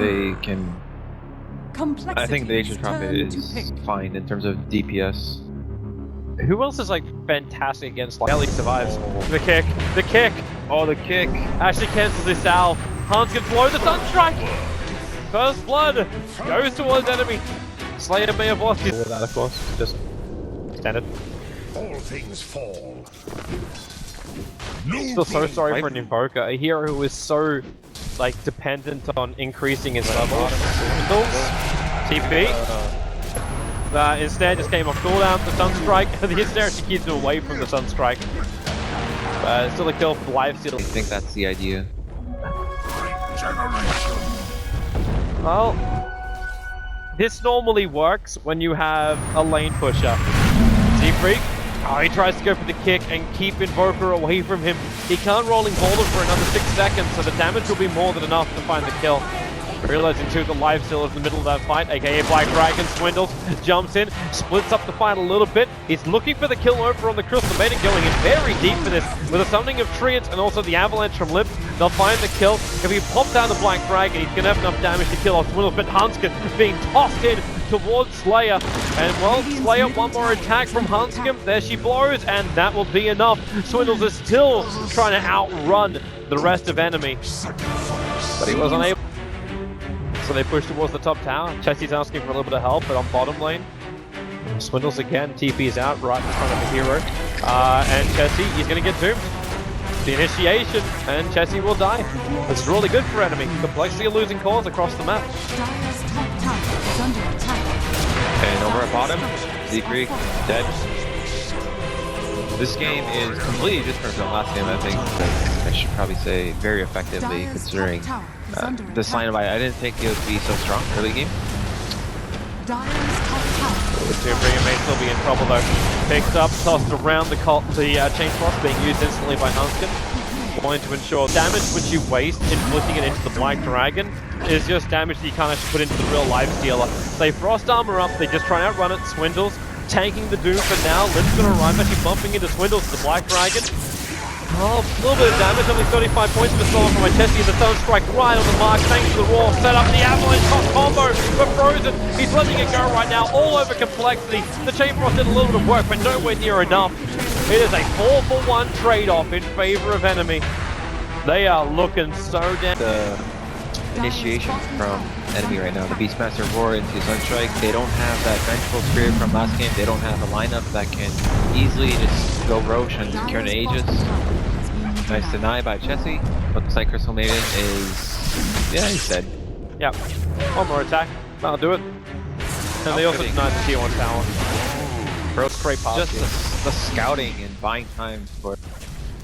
they can. compLexity. I think the Asian Prophet is fine in terms of DPS. Who else is like fantastic against like Ellie survives? The kick! The kick! Oh, the kick! Actually cancels this out. Hans gets below the Sunstrike! First blood! Goes towards enemy. Slayer may have lost his... All that, of course. Just standard. All things fall. Still so sorry for an Invoker, a hero who is so like dependent on increasing his levels. TP. Instead just came off cooldown, the Sunstrike. The Ensnare actually keeps him away from the Sunstrike. But still a kill for the lifesteal. I think that's the idea. Well, this normally works when you have a lane pusher. Z-Freak, he tries to go for the kick and keep Invoker away from him. He can't rolling boulder for another 6 seconds, so the damage will be more than enough to find the kill. Realizing too the lifesteal is in the middle of that fight, aka Black Dragon swindles, jumps in, splits up the fight a little bit. He's looking for the kill over on the Crystal Maiden, going in very deep for this, with a summoning of Treants and also the Avalanche from Lips. They'll find the kill. If he pops down the Black Dragon, he's going to have enough damage to kill off Swindles, but Hanskin being tossed in towards Slayer. And well, Slayer, one more attack from Hanskin. There she blows, and that will be enough. Swindles is still trying to outrun the rest of enemy, but he was unable. So they push towards the top tower. Chessie's asking for a little bit of help, but on bottom lane, Swindles again, TP's out right in front of the hero. And Chessie, he's going to get doomed. The initiation, and Chessie will die. It's really good for enemy. compLexity are losing cores across the map. And over at bottom, Z-Freak, dead. This game is completely different from last game, I think. I should probably say very effectively, considering the sign of I didn't think it would be so strong early game. The Doombringer may still be in trouble though. Picked up, tossed around the Chain Frost, being used instantly by Hanskin. Wanting to ensure damage which you waste in flicking it into the Black Dragon is just damage that you can't actually put into the real life stealer. They frost armor up, they just try and outrun it. Swindles tanking the Doom for now. Limp's gonna arrive, actually bumping into Swindles, the Black Dragon. Oh, a little bit of damage, only 35 points for Solar from my Chessie, and the Sunstrike right on the mark, thanks to the Raw. Set up the Avalanche top combo for Frozen. He's letting it go right now, all over compLexity. The Chain Frost did a little bit of work, but nowhere near enough. It is a 4-for-1 trade-off in favor of enemy. They are looking so down. The initiation from enemy right now, the Beastmaster Roar into Sunstrike, they don't have that Vengeful Spirit from last game. They don't have a lineup that can easily just go Roche and turn to Aegis. Nice deny by Chessie. Looks like Crystal Maiden is... yeah, he's dead. Yep. One more attack. That'll do it. And they also denied the tier 1 tower. Bro, straight past just the scouting and buying time for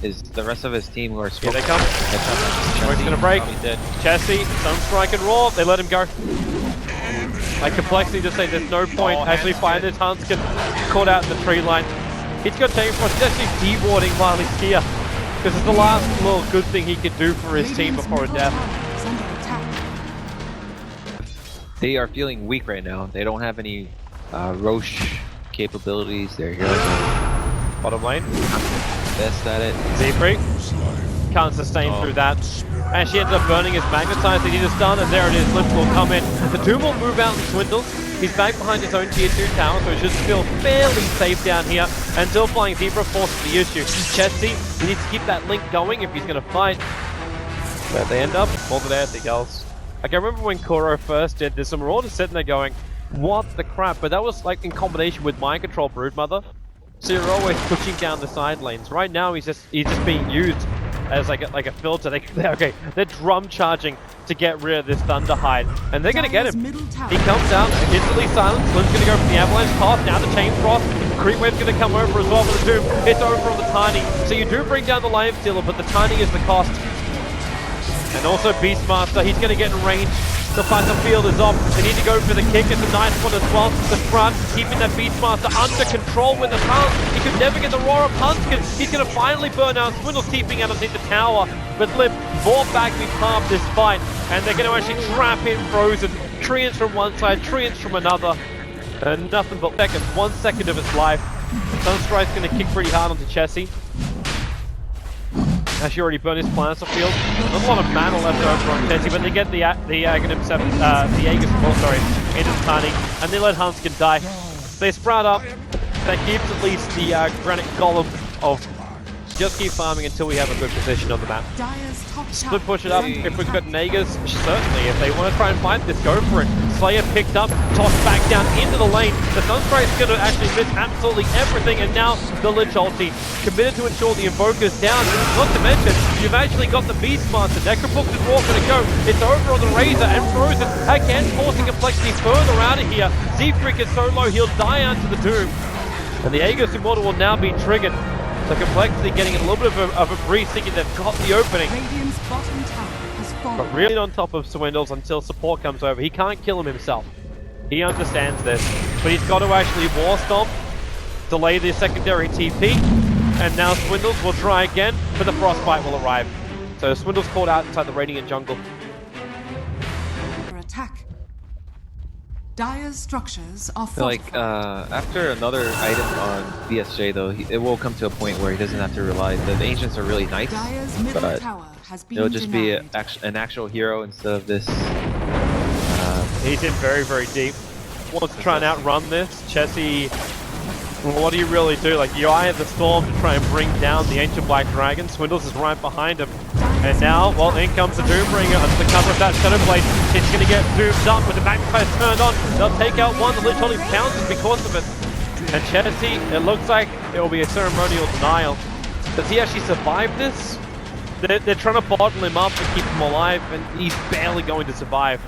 the rest of his team who are here they come. Rogue's gonna break. Chessie, Sunstrike and Raw, they let him go. Like compLexity just say there's no point actually fighting this. Hanskin caught out in the tree line. He's got Chain Frost, he's actually dewarding while he's here. Because it's the last little good thing he could do for his team before a death. They are feeling weak right now. They don't have any Roche capabilities. They're here. Bottom lane. Best at it. Z-Freak. Can't sustain through that. And she ended up burning his Magnetize. They need a stun, and there it is. Lips will come in. The Doom will move out and Swindles. He's back behind his own tier 2 tower, so he should feel fairly safe down here until Flying Zebra forces the issue. Chessie needs to keep that link going if he's going to fight. But they end up more than anything else. Like, I remember when Kuro first did this, and we're all just sitting there going, what the crap? But that was like in combination with Mind Control Broodmother. So you're always pushing down the side lanes. Right now he's just being used as like a filter. They're drum charging to get rid of this Thunderhide, and they're gonna get him. He comes down, instantly silenced. Slim's gonna go for the Avalanche path. Now the Chain Frost. Creep Wave's gonna come over as well for the Doom. It's over on the Tiny. So you do bring down the Lifestealer, but the Tiny is the cost. And also Beastmaster, he's gonna get in range. The Phantom Field is off. They need to go for the kick. It's a nice one as well. The front, keeping that Beastmaster under control with the pounce. He could never get the Roar of Hanskin. He's going to finally burn out. Swindle's keeping out underneath the tower. But Lip brought back the part of this fight. And they're going to actually trap in Frozen. Treants from one side, Treants from another. And nothing but seconds. 1 second of its life. Sunstrike's going to kick pretty hard onto Chessie. Actually already burned his plants off field. There's a lot of mana left over on Jesse, but they get the Aghanim 7, the Aegis, into the tiny, and they let Hanskin die. They sprout up. That keeps at least the granite golem of just keep farming until we have a good position on the map. Split push it up. If we've got Nagas, certainly. If they want to try and fight this, go for it. Slayer picked up, tossed back down into the lane. The Sunstrike's going to actually miss absolutely everything, and now the Lich ulti committed to ensure the Invoker's down. Not to mention, you've actually got the Beastmaster. Necrobook is all going to go. It's over on the Razor, and Frozen again forcing compLexity further out of here. Zefric is so low, he'll die onto the Doom. And the Aegis Immortal will now be triggered. So compLexity getting a little bit of a breeze, thinking they've got the opening. But really on top of Swindles until support comes over. He can't kill him himself. He understands this. But he's got to actually War Stomp, delay the secondary TP, and now Swindles will try again, but the Frostbite will arrive. So Swindles caught out inside the Radiant jungle. For attack. Dire's structures are fortified. Like, after another item on BSJ though, it will come to a point where he doesn't have to rely. The Ancients are really nice, but it'll just be an actual hero instead of this. He's in very, very deep. Wants to try and outrun this. Chessie, what do you really do? Like, you eye at the storm to try and bring down the Ancient Black Dragon. Swindles is right behind him. And now, well, in comes the Doombringer under the cover of that Shadowblade. It's going to get doomed up with the magnifier turned on. They'll take out one. The Lich only bounces because of it. And Chessie, it looks like it will be a ceremonial denial. Does he actually survive this? They're trying to bottle him up and keep him alive, and he's barely going to survive.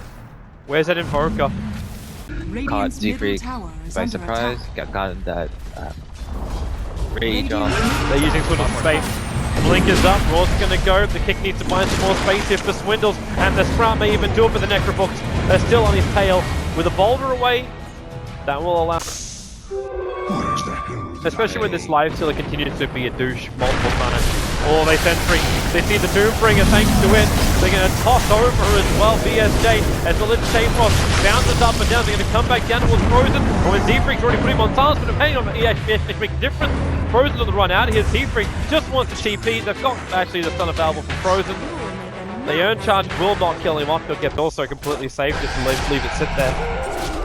Where's that Invoker? Caught Zefric by surprise, got that rage on. They're using Swindles space. Blink is up, Raw's gonna go. The kick needs to find some more space here for Swindles, and the Sprout may even do it for the Necrobooks. They're still on his tail. With a boulder away, that will allow... Especially when this live stealer continues to be a douche multiple times. Oh, they sentry. They see the Doombringer thanks to it. They're going to toss over as well, BSJ, as the Lich Frost bounces up and down. They're going to come back down towards Frozen. Or when Zefric's already put him on silence, but depending on he actually makes a difference. Frozen on the run out of here. Zefric just wants the TP. They've got actually the stun available for Frozen. The Urn Charge will not kill him off. He'll get also completely safe just to leave it sit there.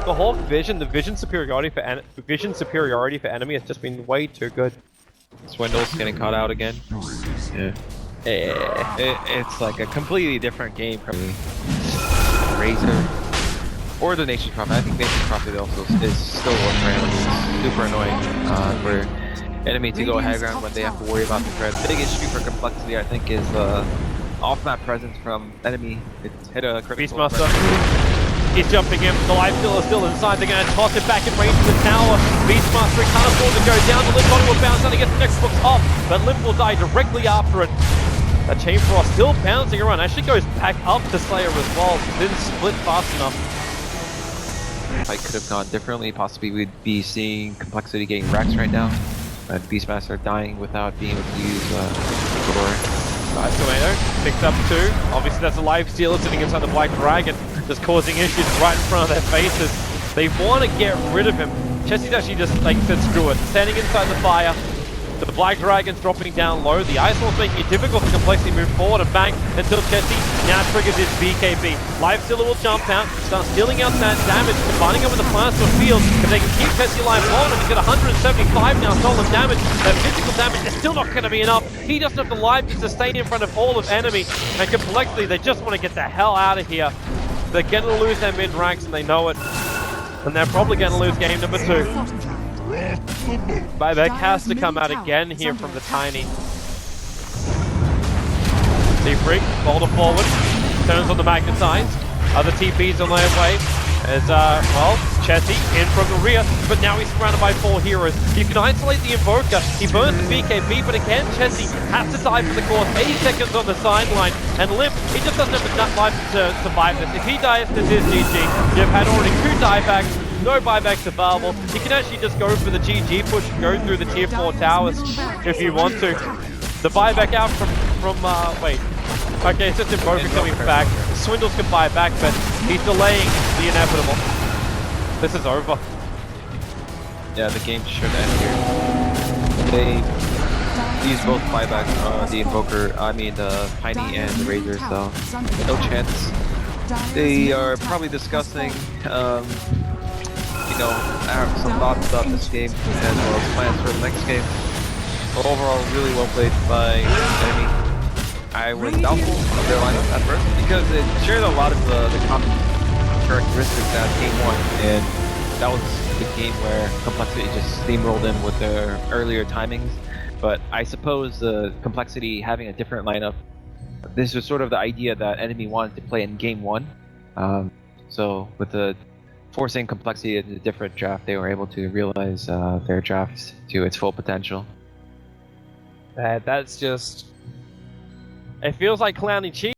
The whole vision, the vision superiority for enemy has just been way too good. Swindles getting caught out again. Yeah. It's like a completely different game from Razor or the Nation Prophet. I think Nation Prophet also is still super annoying for enemy to go high ground when they have to worry about the threat. The big issue for compLexity, I think, is off-map presence from enemy. It's hit a critical Beastmaster. He's jumping in, the life stealer is still inside, they're going to toss it back in range of the tower. Beastmaster can't afford to go down, the Limp Body will bounce down against the next book's off, but Limp will die directly after it. That Chain Frost still bouncing around, actually goes back up to Slayer as well, didn't split fast enough. Fight could have gone differently, possibly we'd be seeing compLexity getting wrecks right now, and Beastmaster dying without being able to use Glory. Nice Tornado, picks up two. Obviously that's a live stealer sitting inside the Black Dragon, just causing issues right in front of their faces. They want to get rid of him. Chessie's actually just like said screw it. Standing inside the fire. The Black Dragon's dropping down low. The Ice Wall's making it difficult for compLexity to move forward and back until Chessie now triggers his BKB. Live Stealer will jump out, start stealing out that damage, combining it with the Plasma Field. If they can keep Chessie alive long, and he's got 175 now stolen damage. That physical damage is still not going to be enough. He doesn't have the life to sustain in front of all of enemy. And compLexity, they just want to get the hell out of here. They're going to lose their mid-ranks and they know it. And they're probably going to lose game number 2. Buyback has to come out again here from the Tiny. Zefric, boulder forward, turns on the magnetized. Other TPs on their way. As, well, Chessie in from the rear, but now he's surrounded by 4 heroes. You can isolate the Invoker, he burns the BKB, but again, Chessie has to die for the course. 80 seconds on the sideline, and Limp, he just doesn't have enough life to survive this. If he dies, this is GG. You've had already 2 diebacks, no buybacks available. You can actually just go for the GG push and go through the tier 4 towers if you want to. The buyback out from wait. Okay, it's just Invoker coming back. Swindles can buy back, but he's delaying the inevitable. This is over. Yeah, the game should end here. used both buybacks, the Invoker, the Piney and the Razor, so no chance. They are probably discussing, have some thoughts about this game as well as plans for the next game. But overall, really well played by Enemy. I was doubtful of their lineup at first because it shared a lot of the common characteristics as game 1, and that was the game where compLexity just steamrolled in with their earlier timings. But I suppose the compLexity having a different lineup, this was sort of the idea that Enemy wanted to play in game 1. So with the forcing compLexity into a different draft, they were able to realize their draft to its full potential. That's just... It feels like clowny cheese.